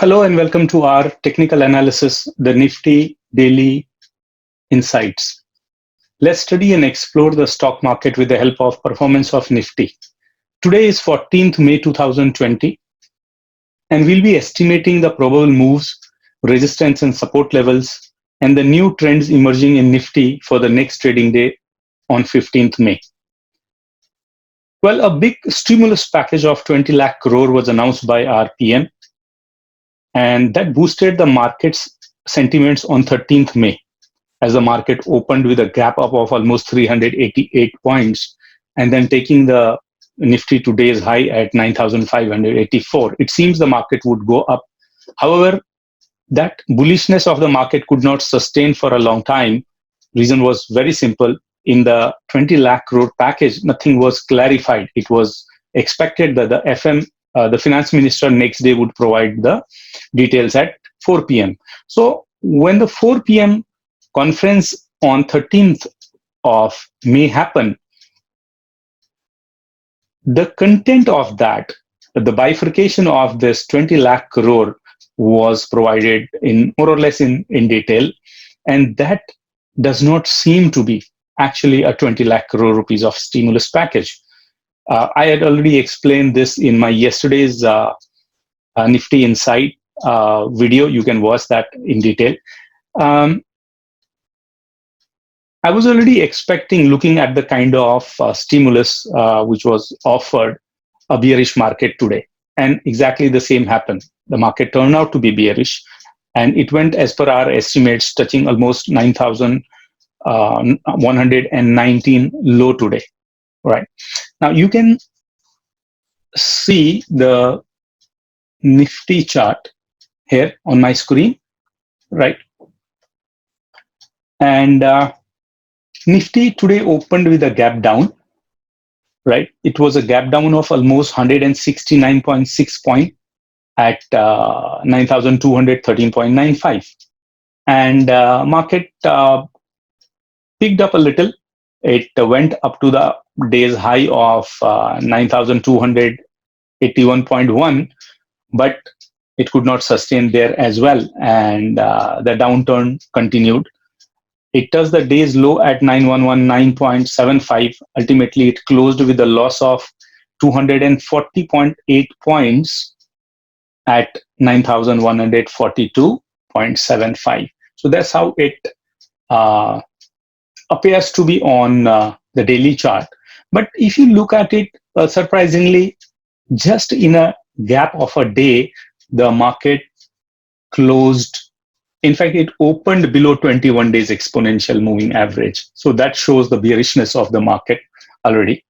Hello and welcome to our technical analysis, the Nifty Daily Insights. Let's study and explore the stock market with the help of performance of Nifty. Today is 14th May 2020, and we'll be estimating the probable moves, resistance and support levels, and the new trends emerging in Nifty for the next trading day on 15th May. Well, a big stimulus package of 20 lakh crore was announced by our PM, and that boosted the market's sentiments on 13th May as the market opened with a gap up of almost 388 points and then taking the Nifty today's high at 9,584. It seems the market would go up. However, that bullishness of the market could not sustain for a long time. Reason was very simple. In the 20 lakh crore package, nothing was clarified. It was expected that the finance minister next day would provide the details at 4 p.m. So when the 4 p.m. conference on 13th of May happened, the content of that, the bifurcation of this 20 lakh crore was provided in more or less in detail, and that does not seem to be actually a 20 lakh crore rupees of stimulus package. I had already explained this in my yesterday's Nifty Insight video. You can watch that in detail. I was already expecting, looking at the kind of stimulus which was offered, a bearish market today. And exactly the same happened. The market turned out to be bearish, and it went, as per our estimates, touching almost 9,119 low today. Right. Now you can see the Nifty chart here on my screen, right? And Nifty today opened with a gap down, right? It was a gap down of almost 169.6 point at 9,213.95. And market picked up a little. It went up to the day's high of 9,281.1, but it could not sustain there as well, and the downturn continued. It touched the day's low at 9119.75. Ultimately, it closed with a loss of 240.8 points at 9,142.75. So that's how it appears to be on the daily chart. But if you look at it, surprisingly, just in a gap of a day, the market closed. In fact, it opened below 21 days exponential moving average. So that shows the bearishness of the market already.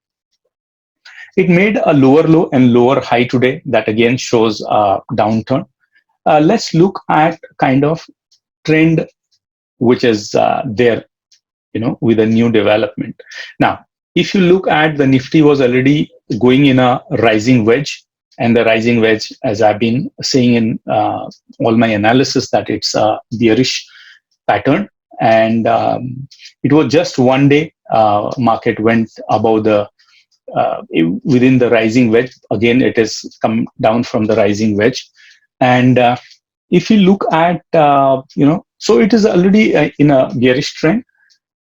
It made a lower low and lower high today. That again shows a downturn. Let's look at kind of trend which is there, with a new development. Now, if you look at the Nifty was already going in a rising wedge, and the rising wedge, as I've been saying in all my analysis, that it's a bearish pattern, and it was just one day market went above the within the rising wedge. Again, it has come down from the rising wedge, and if you look at so it is already in a bearish trend.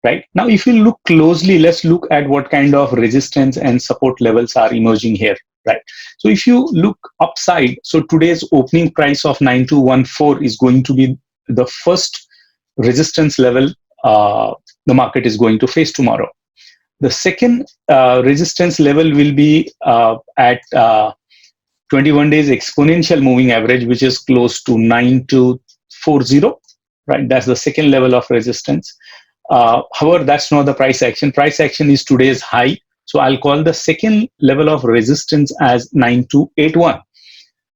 Right now, if you look closely, let's look at what kind of resistance and support levels are emerging here. Right. So if you look upside, so today's opening price of 9214 is going to be the first resistance level the market is going to face tomorrow. The second resistance level will be at 21 days exponential moving average, which is close to 9240. Right. That's the second level of resistance. However, that's not the price action. Price action is today's high. So I'll call the second level of resistance as 9281.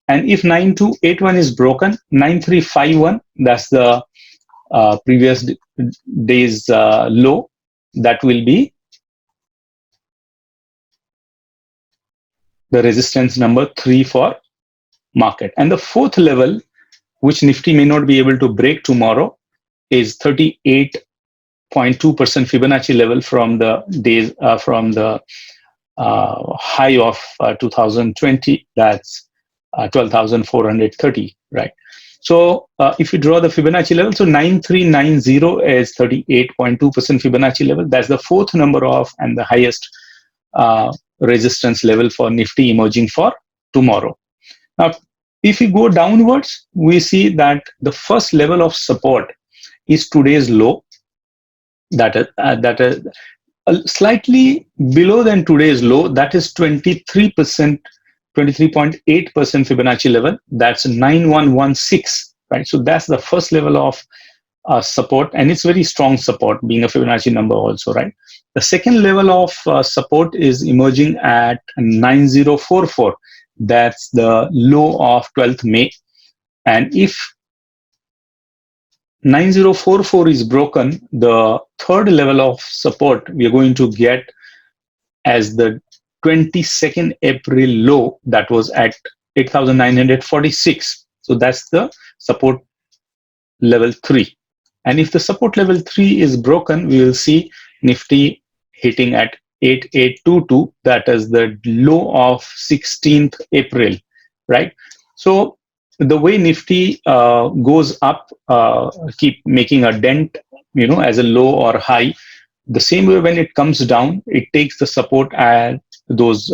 And if 9281 is broken, 9351, that's the previous day's low, that will be the resistance number 3 for market. And the fourth level, which Nifty may not be able to break tomorrow, is 38.2% Fibonacci level from the days from the high of 2020. That's 12,430, right? So if you draw the Fibonacci level, so 9390 is 38.2% Fibonacci level. That's the fourth number of and the highest resistance level for Nifty emerging for tomorrow. Now, if we go downwards, we see that the first level of support is today's low. That is slightly below than today's low. That is 23%, 23.8% Fibonacci level. That's 9116, right? So that's the first level of support, and it's very strong support, being a Fibonacci number also, right? The second level of support is emerging at 9044. That's the low of 12th May. And if 9044 is broken, the third level of support we are going to get as the 22nd April low, that was at 8946. So that's the support level 3. And if the support level 3 is broken, we will see Nifty hitting at 8822. That is the low of 16th April, right? So the way Nifty goes up, keep making a dent, as a low or high. The same way when it comes down, it takes the support at those,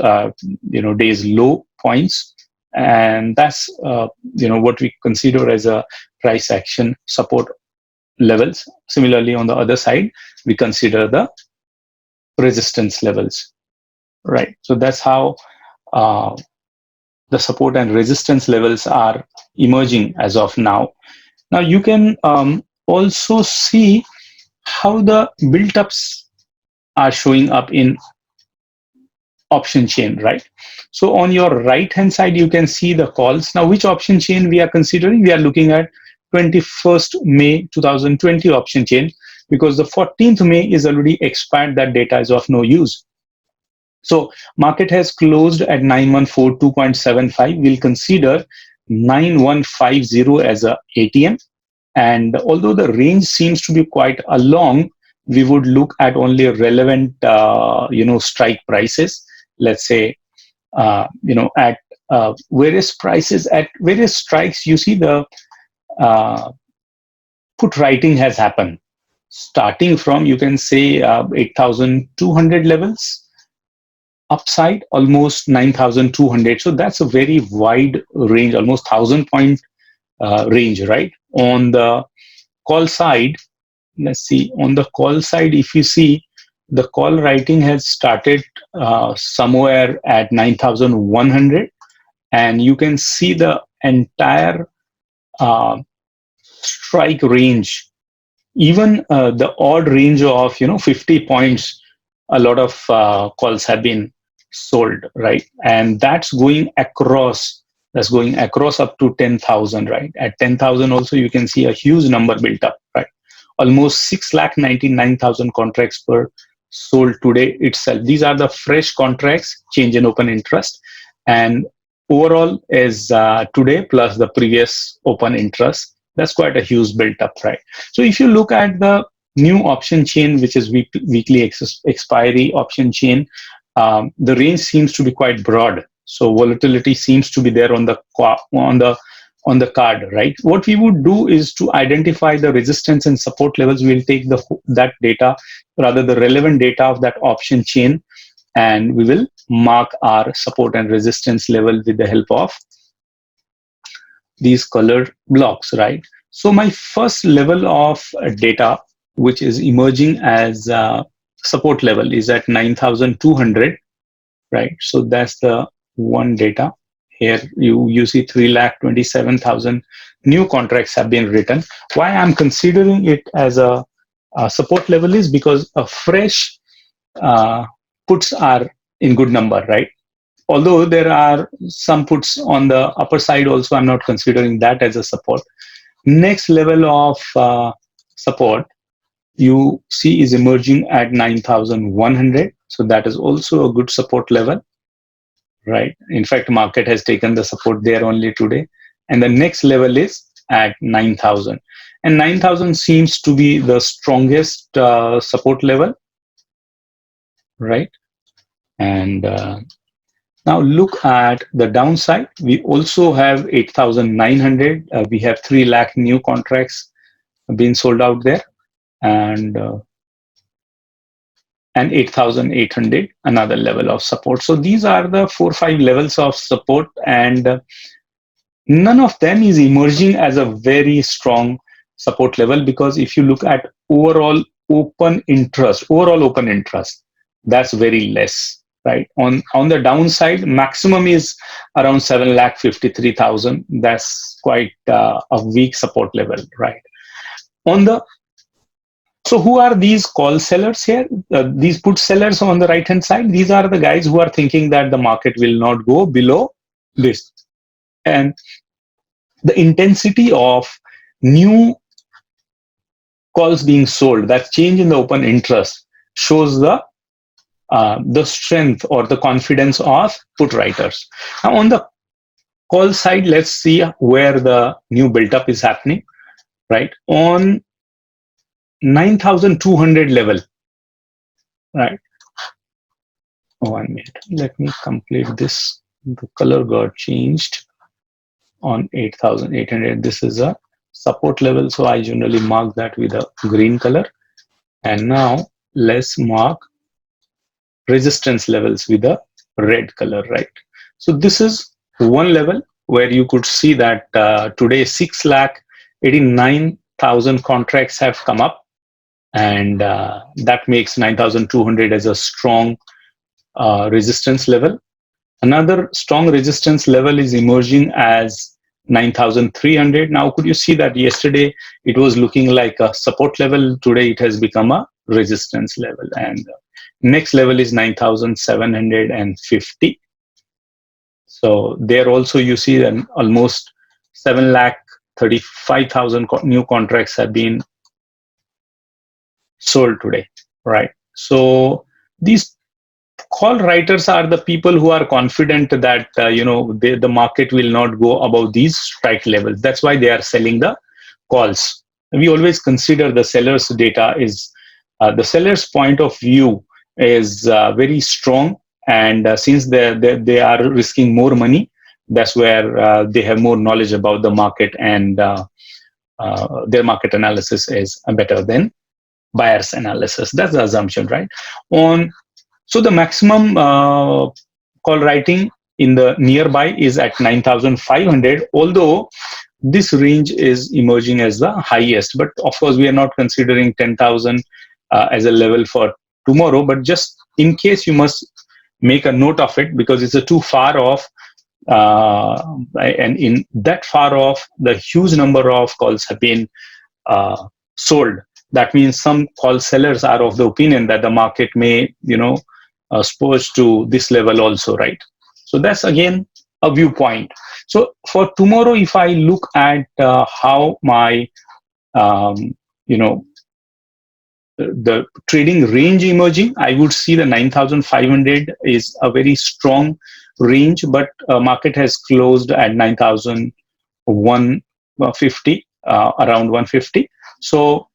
days low points. And that's, what we consider as a price action support levels. Similarly, on the other side, we consider the resistance levels, right? So that's how the support and resistance levels are emerging as of now. Now you can also see how the build-ups are showing up in option chain, right? So on your right hand side, you can see the calls. Now, which option chain we are considering? We are looking at 21st May 2020 option chain, because the 14th May is already expired. That data is of no use. So market has closed at 9142.75. We'll consider 9150 as a ATM. And although the range seems to be quite long, we would look at only relevant, strike prices. Let's say, at various prices, at various strikes, you see the put writing has happened. Starting from, you can say, 8,200 levels, upside almost 9,200. So that's a very wide range, almost 1,000-point range, right? On the call side, let's see, on the call side, if you see, the call writing has started somewhere at 9,100, and you can see the entire strike range, even the odd range of 50 points. A lot of calls have been sold, right? And that's going across. That's going across up to 10,000, right? At 10,000 also, you can see a huge number built up, right? Almost 6,99,000 contracts per sold today itself. These are the fresh contracts, change in open interest, and overall is today plus the previous open interest. That's quite a huge built up, right? So if you look at the new option chain, which is weekly expiry option chain, the range seems to be quite broad. So volatility seems to be there on the card, right? What we would do is to identify the resistance and support levels. We'll take that data, rather the relevant data of that option chain, and we will mark our support and resistance level with the help of these colored blocks, right? So my first level of data, which is emerging as support level, is at 9,200, right? So that's the one data. Here you see 3,27,000 new contracts have been written. Why I'm considering it as a support level is because a fresh puts are in good number, right? Although there are some puts on the upper side also, I'm not considering that as a support. Next level of support you see is emerging at 9,100. So that is also a good support level, right? In fact, market has taken the support there only today. And the next level is at 9,000. And 9,000 seems to be the strongest support level, right? And Now look at the downside. We also have 8,900. We have 3 lakh new contracts being sold out there, and 8,800 another level of support. So these are the 4 5 levels of support, and none of them is emerging as a very strong support level, because if you look at overall open interest, that's very less, right? On the downside, maximum is around 7,53,000. That's quite a weak support level, right? On the So who are these call sellers here? These put sellers on the right hand side. These are the guys who are thinking that the market will not go below this, and the intensity of new calls being sold, that change in the open interest, shows the strength or the confidence of put writers. Now on the call side, let's see where the new build up is happening. Right on 9,200 level. Right. 1 minute. Let me complete this. The color got changed on 8,800. This is a support level, so I generally mark that with a green color. And now let's mark resistance levels with a red color, right? So this is one level where you could see that today 6,89,000 contracts have come up, and that makes 9,200 as a strong resistance level. Another strong resistance level is emerging as 9,300. Now, could you see that yesterday it was looking like a support level? Today it has become a resistance level, and next level is 9,750. So there also you see that almost 7,35,000 new contracts have been sold today, right? So these call writers are the people who are confident that the market will not go above these strike levels. That's why they are selling the calls. We always consider the seller's data is the seller's point of view is very strong, and since they are risking more money, that's where they have more knowledge about the market, and their market analysis is better than buyer's analysis. That's the assumption, right? So the maximum call writing in the nearby is at 9,500, although this range is emerging as the highest. But of course, we are not considering 10,000 as a level for tomorrow, but just in case, you must make a note of it, because it's a too far off. And in that far off, the huge number of calls have been sold. That means some call sellers are of the opinion that the market may, spurs to this level also, right? So that's again a viewpoint. So for tomorrow, if I look at how my, the trading range emerging, I would see the 9,500 is a very strong range, but market has closed at 9,150, around 150. So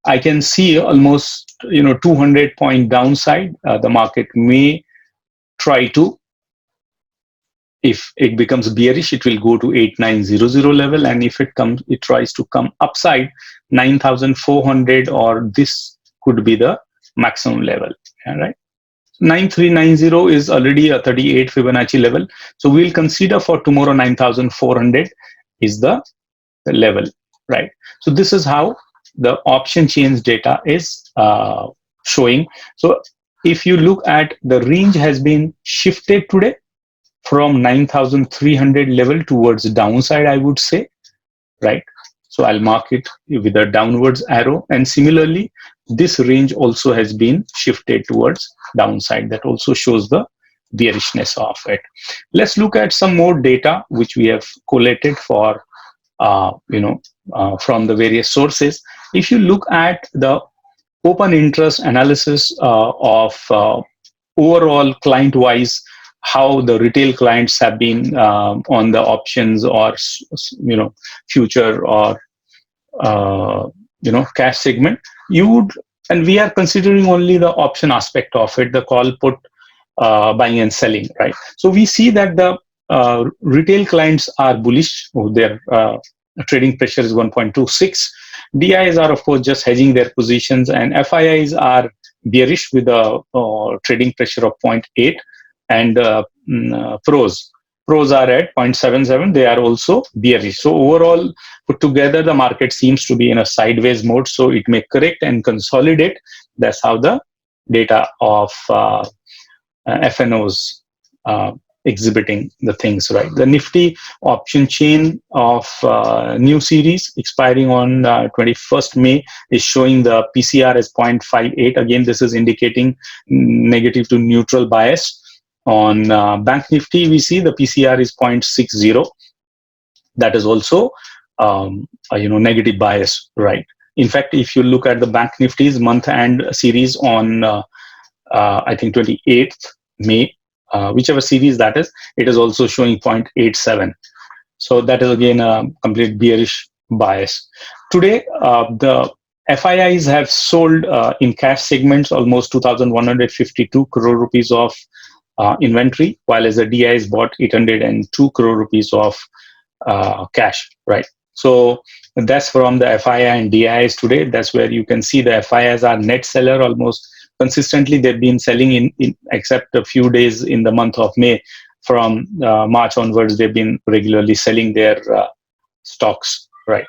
I can see almost 200 point downside. The market may try to, if it becomes bearish, it will go to 8,900 level, and if it tries to come upside, 9,400, or this could be the maximum level. All right. 9,390 is already a 38 Fibonacci level, so we'll consider for tomorrow 9,400 is the level, right? So this is how the option chains data is showing. So if you look at the range has been shifted today from 9,300 level towards downside, I would say, right? So I'll mark it with a downwards arrow, and similarly this range also has been shifted towards downside. That also shows the bearishness of it. Let's look at some more data which we have collated for from the various sources. If you look at the open interest analysis of overall client wise, how the retail clients have been on the options or future or cash segment, you would, and we are considering only the option aspect of it, the call put buying and selling, right? So we see that the retail clients are bullish. Their trading pressure is 1.26. DIs are, of course, just hedging their positions, and FIIs are bearish with a trading pressure of 0.8, and pros are at 0.77. They are also bearish. So overall, put together, the market seems to be in a sideways mode. So it may correct and consolidate. That's how the data of FNOs exhibiting the things, right? The Nifty option chain of new series expiring on 21st May is showing the PCR as 0.58. Again, this is indicating negative to neutral bias. On Bank Nifty, we see the PCR is 0.60. That is also negative bias, right? In fact, if you look at the Bank Nifty's month end series on I think 28th May, whichever series that is, it is also showing 0.87. So that is again a complete bearish bias. Today, the FIIs have sold in cash segments almost 2,152 crore rupees of inventory, while as the DIs bought 802 crore rupees of cash, right? So that's from the FII and DIs today. That's where you can see the FIIs are net seller almost consistently. They've been selling in except a few days in the month of May. From March onwards, they've been regularly selling their stocks, right?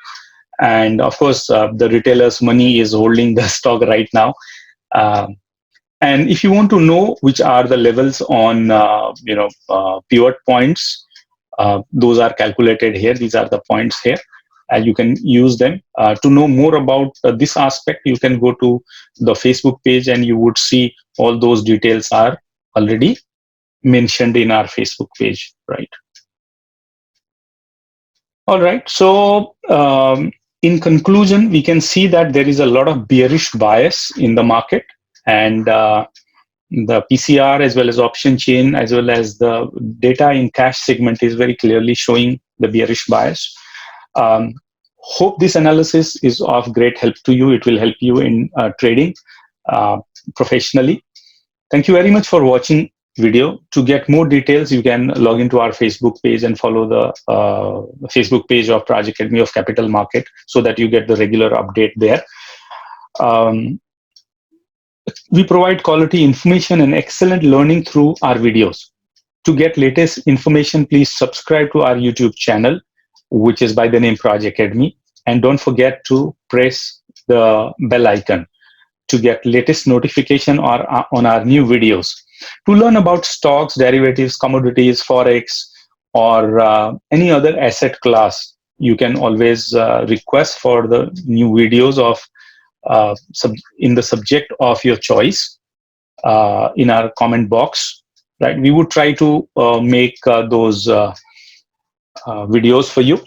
And of course, the retailers' money is holding the stock right now. And if you want to know which are the levels on pivot points, those are calculated here. These are the points here. You can use them. To know more about this aspect, you can go to the Facebook page and you would see all those details are already mentioned in our Facebook page, right? All right. So in conclusion, we can see that there is a lot of bearish bias in the market, and the PCR as well as option chain as well as the data in cash segment is very clearly showing the bearish bias. Hope this analysis is of great help to you. It will help you in trading professionally. Thank you very much for watching video. To get more details, you can log into our Facebook page and follow the Facebook page of Raj Academy of Capital Market so that you get the regular update there. We provide quality information and excellent learning through our videos. To get latest information, please subscribe to our YouTube channel, which is by the name Raj Academy. And don't forget to press the bell icon to get latest notification on our new videos. To learn about stocks, derivatives, commodities, forex, or any other asset class, you can always request for the new videos of in the subject of your choice in our comment box, right? We would try to make those videos for you.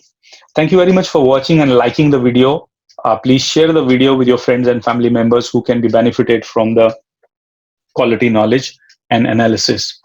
Thank you very much for watching and liking the video. Please share the video with your friends and family members who can be benefited from the quality knowledge and analysis.